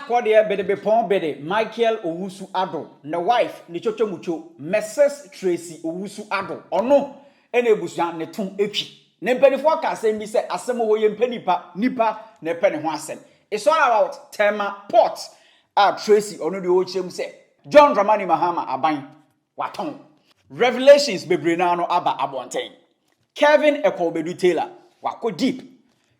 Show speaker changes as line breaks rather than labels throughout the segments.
Sarkodie bede pon bede Michael Owusu-Addo na wife ne chocho mucho Mrs. Tracy Owusu-Addo ono ene ebusua ne ton etwi ne mpanifo ka asem bi se asem wo ye mpanipa nipa ne pene ho asem. It's all about Tema Port Tracy ono de o chem se John Dramani Mahama aban waton revelations bebre na no aba abonten Kevin Ekobedu Taylor wako deep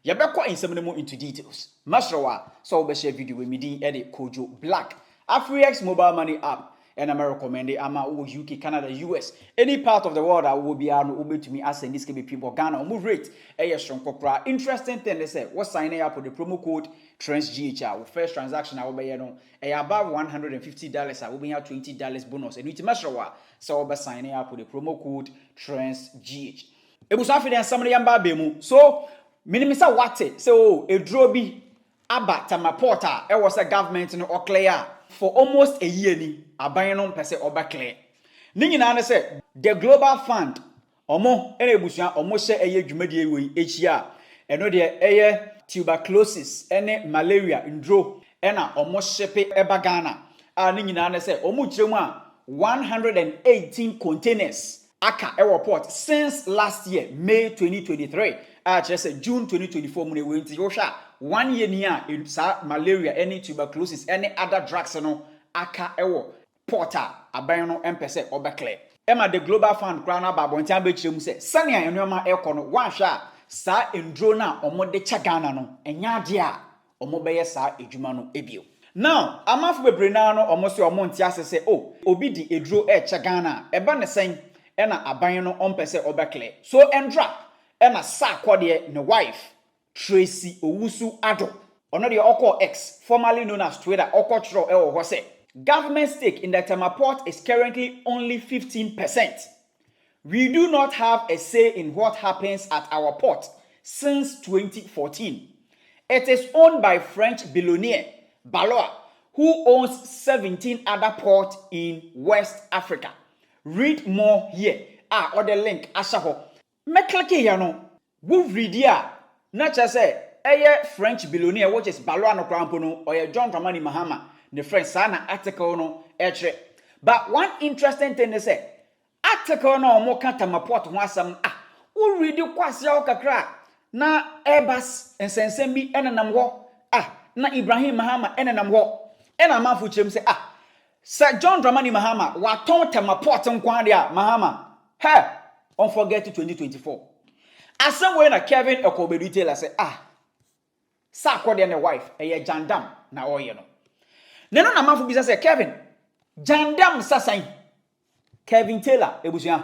yebekwa insem into details masrawa so we share video with me din edit Kojo Black Afriex mobile money app and I'm recommending ama UK Canada US any part of the world I will be able to me as this can be people Ghana move rate strong corporate interesting thing they say what signing up with the promo code TRENDSGH our first transaction I will be above $150 I will be $20 bonus and with masrawa so we signing up with the promo code TRENDSGH it was after somebody yamba bemu so minimisa wate so a drobi aba tamapota it was a government no clear for almost a year ni aban no pese oba clear ni nyina na say the global fund omo ene ebusua omo hye eye dwumadi we echia eno de eye tuberculosis ene malaria ndro ena omo hyepe eba Ghana ni nyina na say omo kiremu a 118 containers aka ewo port since last year May 2023 just June 2024 mun we nti yo hwa 1 year ni a malaria any tuberculosis any other drugs no aka ewo porta aban no empese obekle ema the global fund krana babontia be kiremu se sania enoma ekono wan hwa sa endro na omode chagana no enya ade a omobeye sa edwuma no ebio now amafu bebre na no omoso omonti asese obi di edro chagana eba ne sen ena aban no ompese obekle so endra ena Sarkodie ne wife Tracy Owusu-Addo ono de oko X formerly known as Twitter oko chro ewo ho se government stake in the Tema port is currently only 15%. We do not have a say in what happens at our port since 2014. It is owned by French billionaire Baloa, who owns 17 other ports in West Africa. Read more here. Or the link ashaho. Meklake ya no. Wo read ya. Not just say French billionaire which is Baloa no krampo no or John Dramani Mahama the French sana article no etre. But one interesting thing they say article no mo kan Temaport ho asam wo read kwase o kakra na Airbus ensensem bi enenam ho na Ibrahim Mahama enenam ho ena manfo chem say Sir John Dramani Mahama waton Temaport nkwan dia Mahama don't forget to 2024 asem we na Kevin Ekobedu Taylor say Sarkodie and the wife jandam na oye no neno na manfo bi say Kevin jandam sasan Kevin Taylor ebusia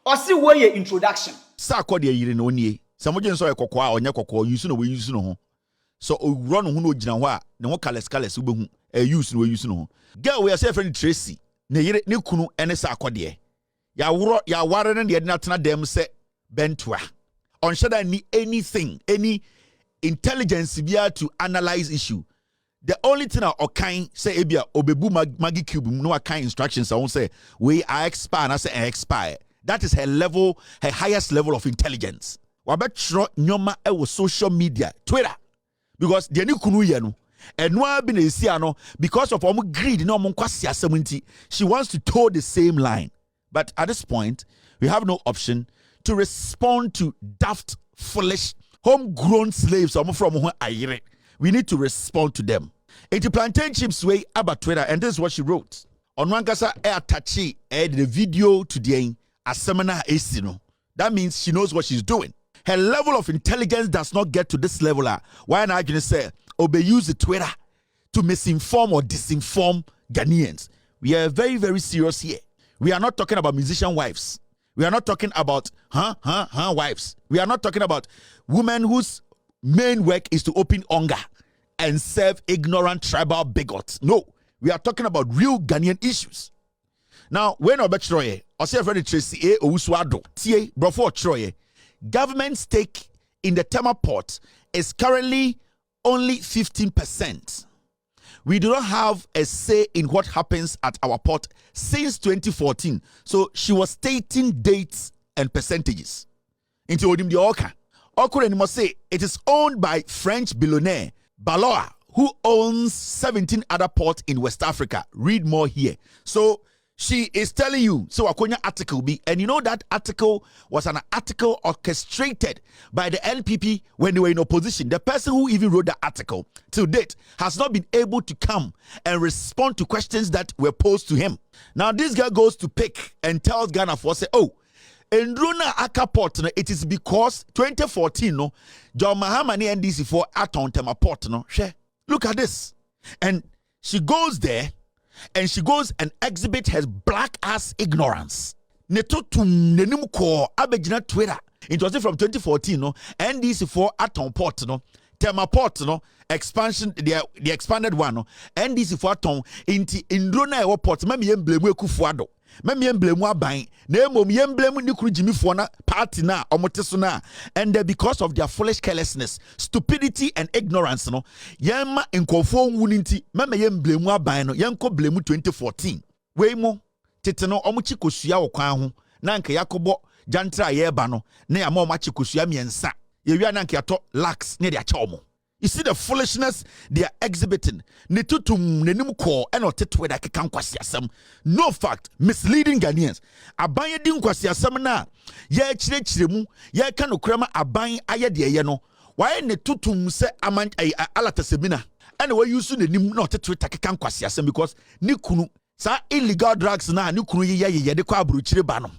osi wo ye introduction
Sarkodie yire no nie samoje nso ekokwa a onye kokwa use no we use no ho so owuro no ho no gina ho a ne ho kales ubehu use no we use no ho girl we say friend Tracy ne yire ne kunu ene Sarkodie ya ware ne de na tena dem se bentua on shada ni anything any intelligence bia to analyze issue the only thing I kind say ebia obebu magi cube no kind instructions I won't say we are expire and I say expire that is her level her highest level of intelligence wabetro nyoma e social media Twitter because the ni kunu ye no enwa bi na esi ano because of greed no kwasi asem nti she wants to toe the same line but at this point we have no option to respond to daft foolish homegrown slaves from who ayire. We need to respond to them. Into plantain chips way about Twitter, and this is what she wrote. On Wankasa air tachi the video today as seminar esino. That means she knows what she's doing. Her level of intelligence does not get to this level. Why not gonna say use the Twitter to misinform or disinform Ghanaians? We are very, very serious here. We are not talking about musician wives. We are not talking about wives. We are not talking about women whose main work is to open hunger and serve ignorant tribal bigots. No, we are talking about real Ghanaian issues. Now, when Obetroye, or say friend Tracy Owusu-Addo, tie before Troye, government stake in the Tema port is currently only 15%. We do not have a say in what happens at our port since 2014. So she was stating dates and percentages. Into Odim the Oka. Okure must say it is owned by French billionaire Baloa, who owns 17 other ports in West Africa. Read more here. So she is telling you, so Akonya article be, and you know that article was an article orchestrated by the NPP when they were in opposition. The person who even wrote the article to date has not been able to come and respond to questions that were posed to him. Now this guy goes to pick and tells Ghana for say, oh, in Runa Aka port, it is because 2014, no, John Mahama ni NDC for Aton Tema port, no, share. Look at this. And she goes there and she goes and exhibit her black ass ignorance. Netotum nenum ko abegina Twitter. It was from 2014, no, NDC for Aton port, no, Tema port, no, expansion, the expanded one, no, NDC for Aton inti Indrona ewo port, memi yemblemu akufo-addo. Memi yemblemu aban, na emom yemblemu ni kuru jimifo na party na omoteso na, and because of their foolish carelessness, stupidity and ignorance, no, yema nkofo wuninti, memi yemblemu aban no, yenko blemu 2014. Weimo teteno omuchi kosua okwan ho, na nke yakobo jantra yeba no, na ya ma omachi kosua miensa. Yewia na nke yato lax ne de acha omo. You see the foolishness they are exhibiting. Netutum nenum ko eno tetwe da kekan kwasiasem. No fact, misleading Ghanaians. Abanye di kwasiasem na ye chire mu, ye ka nokrama aban aye de ye no. Why netutum se aman alata semina. And we use nenim na tetwe ta kekan kwasiasem because ni kunu sa illegal drugs na ni kunu ye de kwa abruchire ba no.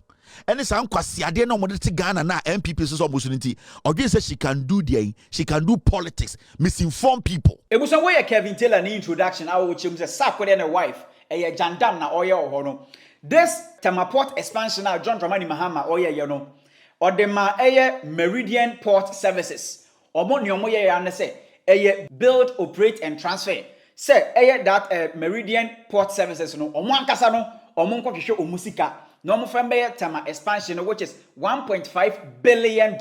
And it's unquasiade no modern Ghana na MPP so opportunity. Or says she can do she can do politics, misinform people.
It was a way Kevin Taylor ni introduction. I will choose a Sarkodie and a wife, a jandam na oya or this Tema port expansion now John Dramani Mahama oya you or the Meridian Port Services. Or more nyomoya and say a build, operate and transfer. Say that Meridian Port Services no or one casano or monko kisho umusika. No more Tema expansion, which is $1.5 billion.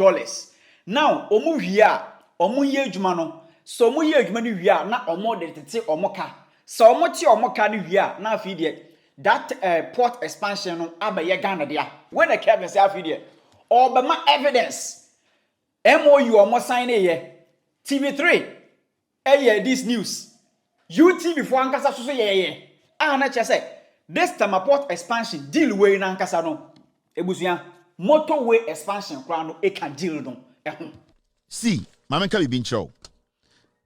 Now, omu here, omu ye jumano, so mu ye jumani here, na omo de tete omoka. So omo ti omoka ni here, na feed that port expansion no abaye Ghana dia. When the Kevin say feed or be ma evidence. MOU omo sign ye. TV3, this news. UTV for ankasa so ye. Ah na say. This Tema port expansion deal way na nkasa no ebusuya motorway expansion kwa no e can deal no
see mamenka bi nchro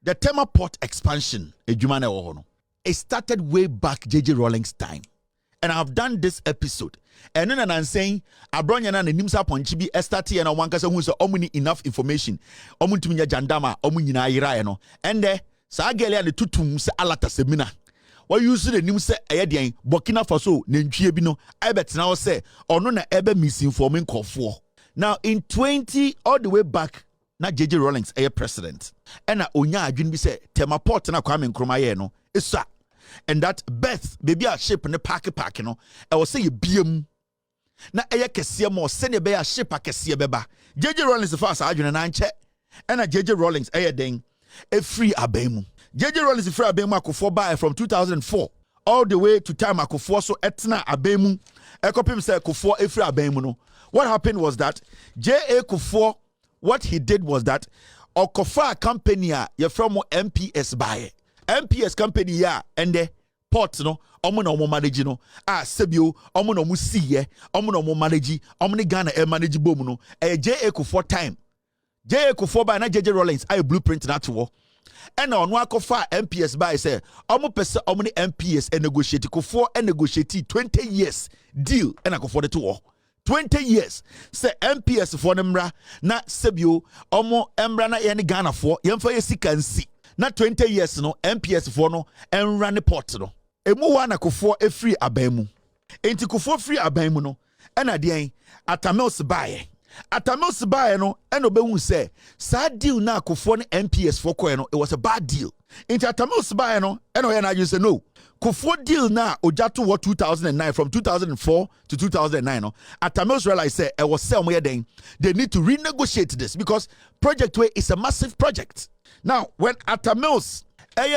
the Tema port expansion edwuma na ewo ho no it started way back JJ Rawlings time and I've done this episode and then I'm saying abronya na nanim sa ponchi bi start here na wankasa hu so omuni enough information omuntumi nya jandama omunyina ayira no and there sa gele ya ne tutum se alata semina. Why use the name say ayedian Burkina Faso nentwie bi no ebetena wo say ono na ebe misinforming kofo. Now in 20 all the way back na JJ Rawlings aye president and na onya adwin bi say Tema port na Kwame Nkrumah ye no isa and that Beth baby a ship ne park no e wo say ye biem na aye kese mo se ne be a ship akese beba JJ Rawlings fa sa adwin na nche and na JJ Rawlings aye den e free abemu. JJ Rawlings free abemu akufo buy from 2004 all the way to time akufo so etna abemu ekopim say akufo e free abemu no. What happened was that J.A. Kufuor, what he did was that Okofa company you from MPS buy MPS company ya and the port no omo na omo manage no sebio omo na omo siye omo na omo manage omo ni Ghana e manage bom no J.A. Kufuor time J.A. Kufuor by na JJ Rawlings I blueprint na to and on Wakofa MPS by say omo pese omo ni MPS and negotiate Kufuor and negotiate 20 years deal and Kufuor the to 20 years say MPS for nemra na sebio omo emra na ye ni Ghana for yemfa ye sika nsi na 20 years no MPS for no enra ne port no emu wa na Kufuor e free abamu enti Kufuor free abamu no ena de Atamils bae no eno behu say sa deal na Kufuor ne MPS for ko no it was a bad deal enti Atamils bae no eno ye na you say no Kufuor deal na ojato what 2009 from 2004 to 2009 no Atamils realized say it was sell more then they need to renegotiate this because project way is a massive project. Now when Atamils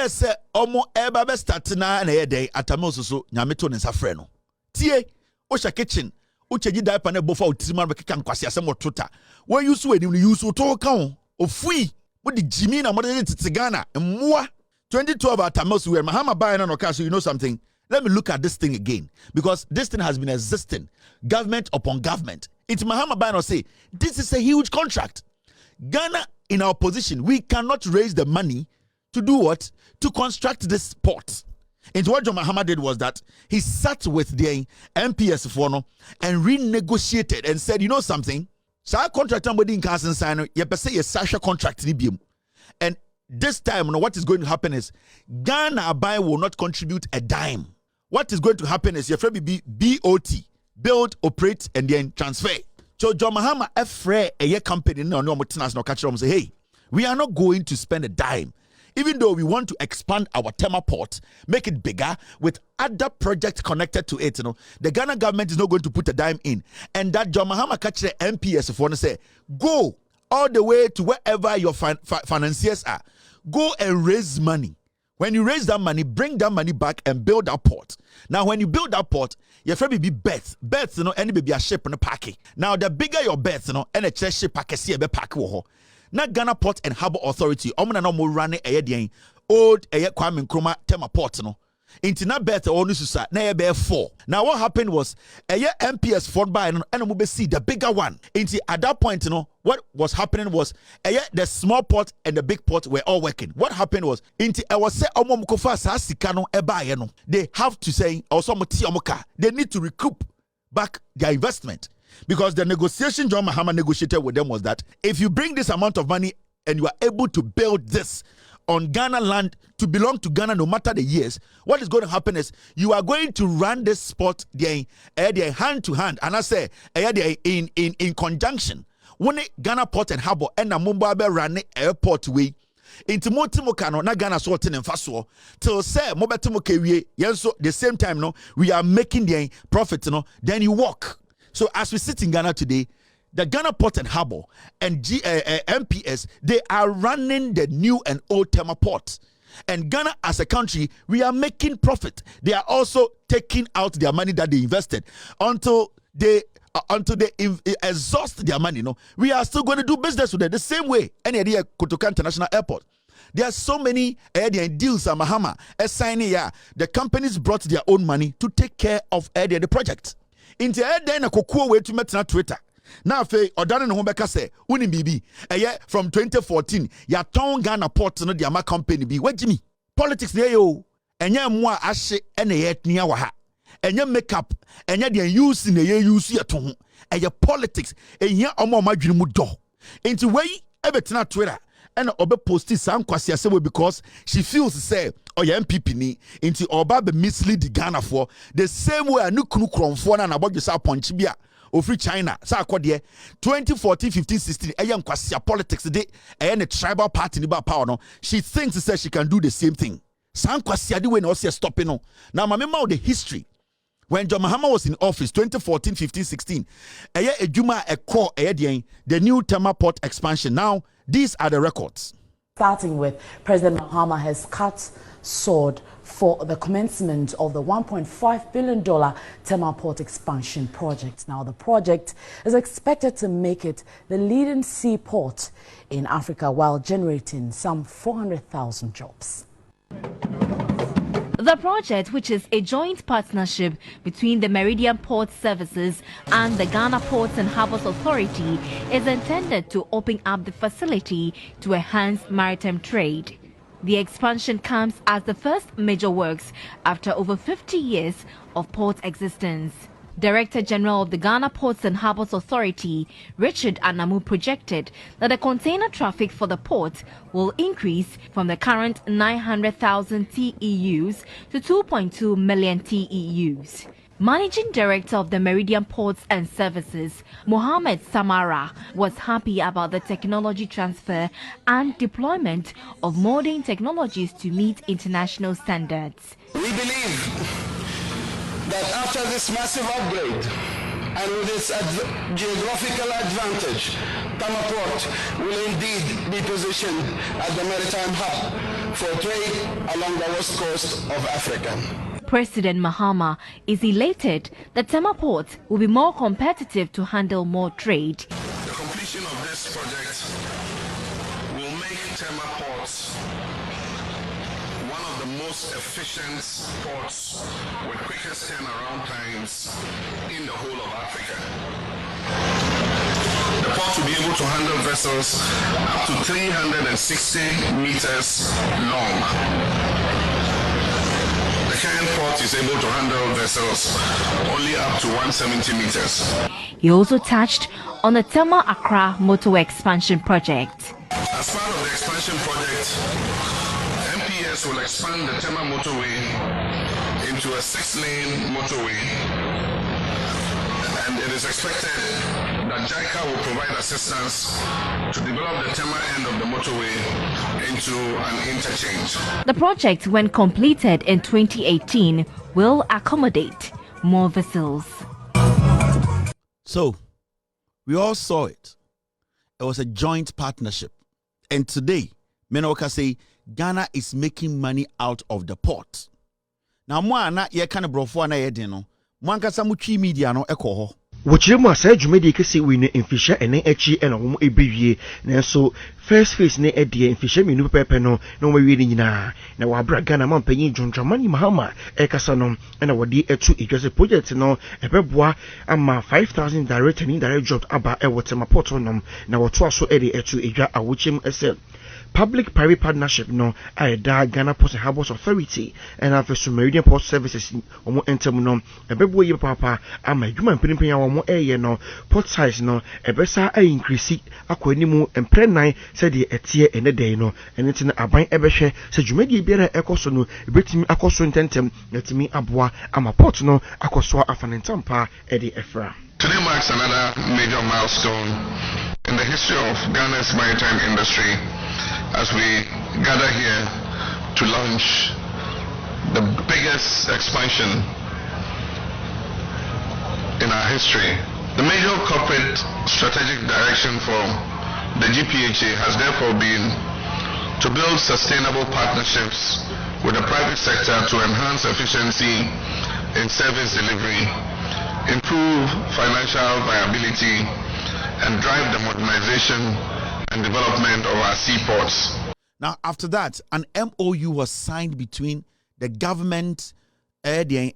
say omo eba be start na ye den Atamils so nyameto ne safre no tie o sha kitchen o cheji diaper na bofa otirima be keka nkwase asem otota we use we ni use to kan ofui mo di jimi na mo de titigana mmoa 2012 at Tamos, where Mahama buying on Okaso, you know something? Let me look at this thing again, because this thing has been existing, government upon government. It's Mahama buying or say, this is a huge contract. Ghana, in our position, we cannot raise the money to do what? To construct this port. And what John Mahama did was that he sat with the MPS Fono and renegotiated and said, you know something? So our contract somebody in Council sign, you say a Sasha contract. And this time, what is going to happen is Ghana Abai will not contribute a dime. What is going to happen is your friend be BOT, build, operate, and then transfer. So John Mahama a company no catch them say, hey, we are not going to spend a dime. Even though we want to expand our Tema port, make it bigger with other projects connected to it, the Ghana government is not going to put a dime in. And that John Mahama catch the MPS for and say, go all the way to wherever your financiers are. Go and raise money. When you raise that money, bring that money back and build that port. Now, when you build that port, your friend be bets, any baby a ship on a packet. Now, the bigger your bets, and a chest ship packet, see a pack. Now, Ghana Port and Harbour Authority, no more running a old Kwame Nkrumah Tema Port, Into na bet or nususa na bear 4. Now what happened was MPS fought by and we see the bigger one. Into at that point, what was happening was the small pot and the big pot were all working. What happened was into I was say omomukofa sa sikano eba no. They have to say also they need to recoup back their investment. Because the negotiation John Mahama negotiated with them was that if you bring this amount of money and you are able to build this on Ghana land to belong to Ghana no matter the years, what is going to happen is you are going to run this spot hand to hand, and I say in conjunction. When Ghana Port and Harbour and Mumbai run airport way into Motimokano na Ghana sorting and faso till say Mobatimoke yes, so the same time we are making the profit then you walk. So as we sit in Ghana today, the Ghana Port and Harbour and MPS, they are running the new and old Tema port. And Ghana as a country, we are making profit. They are also taking out their money that they invested until they exhaust their money. We are still going to do business with them the same way. Any idea Kotoka International Airport. There are so many deals at Mahama. The companies brought their own money to take care of the project. Into then a cocoa way to meet na Twitter. Now fe odane no beka say uni bibi from 2014 ya ton Ghana port no the ama company bi wagimi politics dey yo enye mo a ahye ene ye tnia wa ha enye makeup enye de use na ye use ye to ho eye politics ehia omo madwene mu do into wey ebetena Twitter and obe posti sam kwase asewe because she feels say oya MPP ni into oba be mislead the Ghana for the same way anukunu kromfo na abodwo sa ponchi bia ofri China Sarkodie 2014 15 16 eya nkwase politics de the tribal party ni ba power no she thinks says she can do the same thing sam kwase ade we na o say stopping no now mama the history when John Mahama was in office 2014 15 16 ejuma ekọ the new Tema port expansion. Now these are the records.
Starting with President Mahama has cut sword for the commencement of the $1.5 billion Tema port expansion project. Now the project is expected to make it the leading seaport in Africa while generating some 400,000 jobs.
The project, which is a joint partnership between the Memorandum Port Services and the Ghana Ports and Harbours Authority, is intended to open up the facility to enhance maritime trade. The expansion comes as the first major works after over 50 years of port existence. Director General of the Ghana Ports and Harbours Authority, Richard Anamu, projected that the container traffic for the port will increase from the current 900,000 TEUs to 2.2 million TEUs. Managing Director of the Memorandum Ports and Services, Mohammed Samara, was happy about the technology transfer and deployment of modern technologies to meet international standards.
We believe that after this massive upgrade and with its geographical advantage, Tema Port will indeed be positioned as the maritime hub for trade along the west coast of Africa.
President Mahama is elated that Tema Port will be more competitive to handle more trade.
The completion of this project will make Tema Port one of the most efficient ports with quickest turnaround times in the whole of Africa. The port will be able to handle vessels up to 360 meters long. The current port is able to handle vessels only up to 170 meters.
He also touched on the Tema-Accra motorway expansion project.
As part of the expansion project, MPS will expand the Tema motorway into a 6-lane motorway, and it is expected that JICA will provide assistance to develop the Tema end of the motorway into an interchange.
The project, when completed in 2018, will accommodate more vessels.
So, we all saw it. It was a joint partnership. And today, Menoka say Ghana is making money out of the port. Now, moi na ye kind of brofo na ye dino. Mwanka samuchi media no eko.
Wochiremu asa dwumedi kese we ne mfisha ene echi ena wo ebewie nanso first phase ne edie mfisha minu pepe no na wo wie ni nyina na wa bra Ghana mampanyin Dwamani Mahama ekasa no ena wodi etu edwase project no ebeboa ama 5000 direct and indirect jobs aba e Tema port no na woto aso ede etu edwa awochim ese public private partnership no aida Ghana Ports and Harbours Authority and Afriex Meridian Port Services omo entem no ebebo ye papa ama adwuma mpinipin ya omo eye no port size no ebesa increase akwanimu emprenan said the etie enedey no eneti na aban ebehwe se dwumadi biara ekoso no ebetimi akoso ntentem netimi aboa ama port no akoso afanentampa ede efra.
Today marks another major milestone in the history of Ghana's maritime industry as we gather here to launch the biggest expansion in our history. The major corporate strategic direction for the GPHA has therefore been to build sustainable partnerships with the private sector to enhance efficiency in service delivery, improve financial viability, and drive the modernization and development of our seaports.
Now, after that, an MOU was signed between the government, the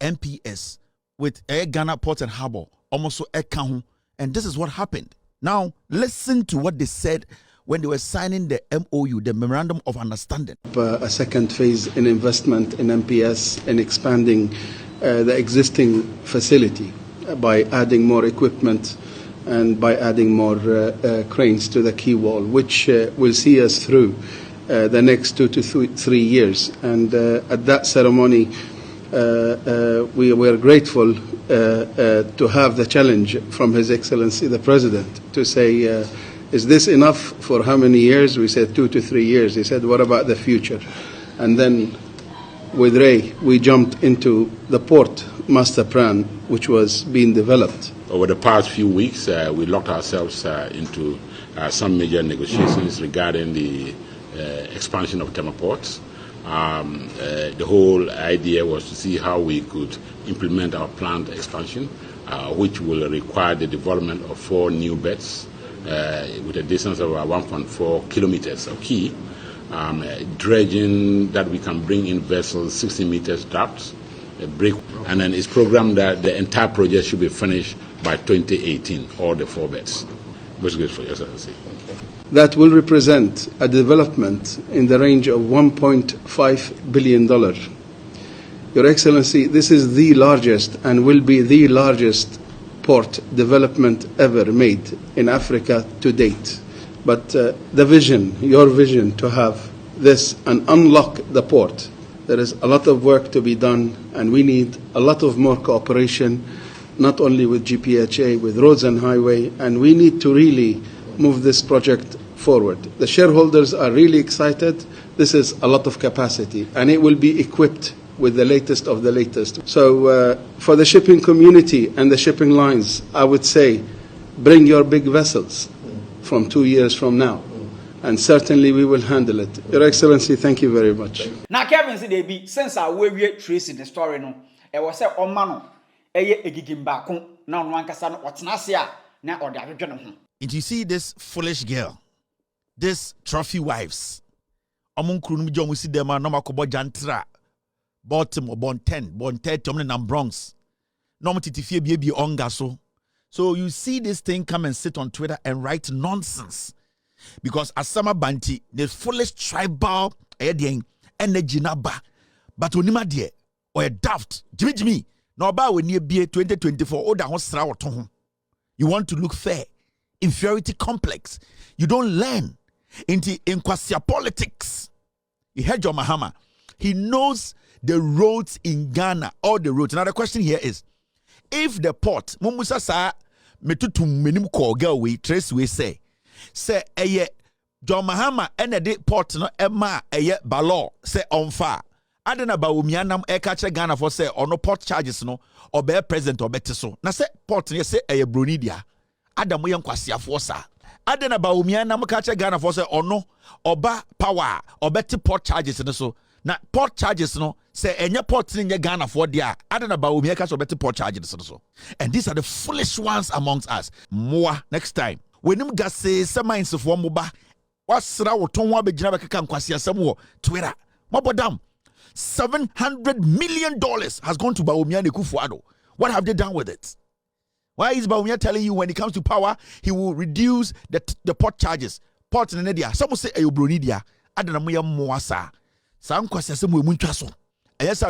MPS, with Ghana Port and Harbour, almost so and this is what happened. Now, listen to what they said when they were signing the MOU, the Memorandum of Understanding.
A second phase in investment in MPS and expanding the existing facility by adding more equipment and by adding more cranes to the quay wall, which will see us through the next 2 to 3 years. And at that ceremony, we were grateful to have the challenge from His Excellency the President to say, is this enough for how many years? We said 2 to 3 years. He said, what about the future? And then with Ray, we jumped into the port master plan, which was being developed.
Over the past few weeks, we locked ourselves into some major negotiations regarding the expansion of Tema ports. The whole idea was to see how we could implement our planned expansion, which will require the development of 4 new berths with a distance of about 1.4 kilometers of quay, dredging that we can bring in vessels 60 meters depth, a break, and then it's programmed that the entire project should be finished by 2018, all the 4 berths. What's good for your Excellency?
That will represent a development in the range of $1.5 billion. Your Excellency, this is the largest and will be the largest port development ever made in Africa to date. But the vision, your vision to have this and unlock the port, there is a lot of work to be done, and we need a lot of more cooperation, not only with GPHA, with Roads and Highway, and we need to really move this project forward. The shareholders are really excited. This is a lot of capacity, and it will be equipped with the latest of the latest. So for the shipping community and the shipping lines, I would say bring your big vessels from 2 years from now, and certainly we will handle it. Your Excellency, thank you very much.
Now, Kevin said, they be since I will Tracy the story no, it was a man. And
you see this foolish girl, this trophy wives Among Krunum Jom see them and Nomakobo Jantra, Baltimore, Bon 10, Bon 30, and Bronx. Normative baby ongaso. So you see this thing come and sit on Twitter and write nonsense. Because Asama Banti, the foolish tribal energy naba, but onima dear or a daft, Jimmy, no ba when you be 2024 or the you want to look fair, inferiority complex. You don't learn into inquasia politics. You heard your Mahama. He knows the roads in Ghana, all the roads. Now the question here is, if the port, Mumusa sa metutu menim call girl we Tracy we say eye John Mahama ene de port no ema eye balo say on fire. Adena ba umianam e ka che Ghana for say ono port charges no obe president obete so. Na say port ne say eye bronidia. Adamu ye nkwasiafo sa. Adena ba umianam ka che Ghana for say ono oba power obete port charges ne so. Na port charges no say enye port in Ghana for dia adena ba omi eka so better port charges so. And these are the foolish ones amongst us. More next time when him ga say some minds of one moba wasra woton wa begina bekaka nkwase asem wo Twitter mobodam $700 million has gone to Bawumia and Akufo-Addo. What have they done with it? Why is Bawumia telling you when it comes to power he will reduce the port charges? Port in India some will say ayobronidia adena moya moasa. Yes,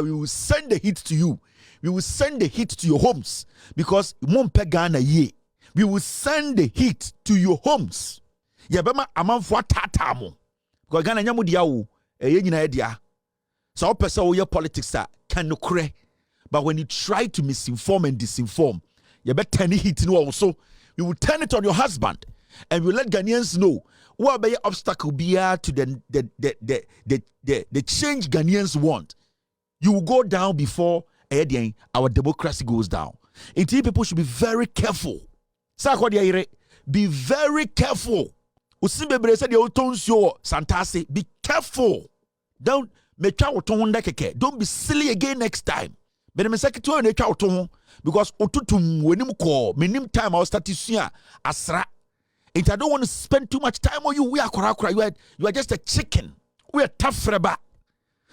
we will send the hit to you. We will send the hit to your homes because Ghana ye. We will send the hit to your homes. Yabema amanfo tatamo. Because Ghana nyamu diawo nyina dia. So person wo your politics can kure. But when you try to misinform and disinform, you better turn it no also. You will turn it on your husband and you let Ghanaians know what be obstacle be to the change Ghanaians want. You will go down before our democracy goes down. Indeed, people should be very careful. Sarkodie, be very careful. Usimbebre said the Otonsio Santase, be careful. Don't be silly again next time. But I'm secretary because otutum when him call minim time I'll start to see asra. I don't want to spend too much time on you. We are you are just a chicken. We are tough reba.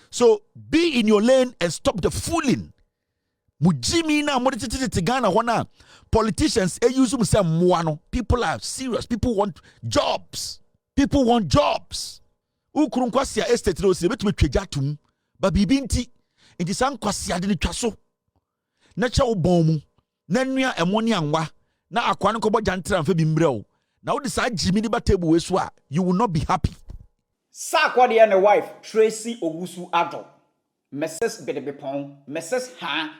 So be in your lane and stop the fooling. Mujimi na modititi Ghana wana politicians use say muano. People are serious. People want jobs. People want jobs. Ukurun kwasia estate no se betu twejatum ba bibinti nti san kwasia de twaso. Na cha obon na nua emoni anwa na akwa no kobo jantra mfa bi mbrɛw. Now this Jimmy table is what you will not be happy.
Sarkodie and the wife Tracy akufo-addo. Mrs. Bedebepon, Mrs. Han.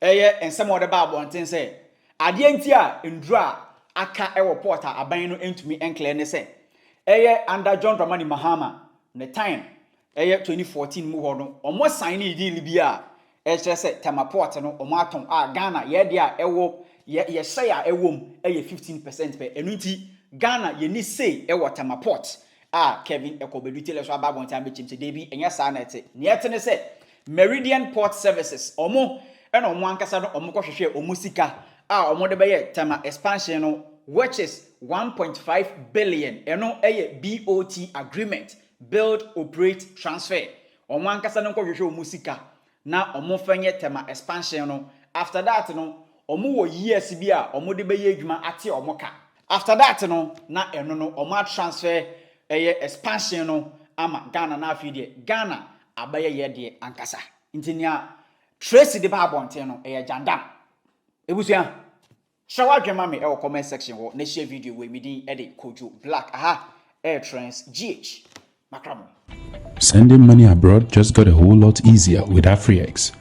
And some other Bible and say, Adientia indra aka ewo porter aban no into me enclare ne say. Under John Dramani Mahama, the time 2014 move no almost signing deal bia. Say Tema port no omaton Ghana ye dia ewo ye say a ewom 15% per enuti Ghana ye ni say e water ma port Kevin ekobedu tele so aba bon time be chimse dey bi enya sa na ete ne ete ne say Meridian Port Services omo e no mo ankasa no omo kohwehwe omo sika omo de be ye Tema expansion no which is 1.5 billion eno BOT agreement build operate transfer omo ankasa no kohwehwe omo sika na omo fanye Tema expansion no after that no omo wo years bia omo de beye adwuma ate omo ka after that no na eno no omo transfer expansion no ama Ghana na afide Ghana abaye ye de ankasa ntinia Tracy de ba bonte no jandam ebusia shawa dwema me e comment section ho na share video we mi din e de Kojo Black TRENDSGH makramo.
Sending money abroad just got a whole lot easier with Afriex.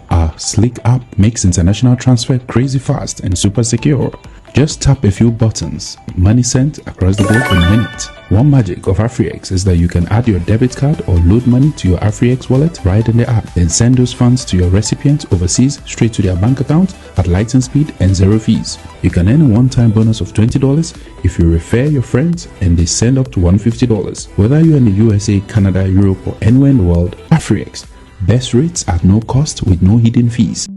Our slick app makes international transfer crazy fast and super secure. Just tap a few buttons, money sent across the globe in minutes. One magic of Afriex is that you can add your debit card or load money to your Afriex wallet right in the app, then send those funds to your recipient overseas straight to their bank account at lightning speed and zero fees. You can earn a one-time bonus of $20 if you refer your friends and they send up to $150. Whether you're in the USA, Canada, Europe or anywhere in the world, Afriex. Best rates at no cost with no hidden fees.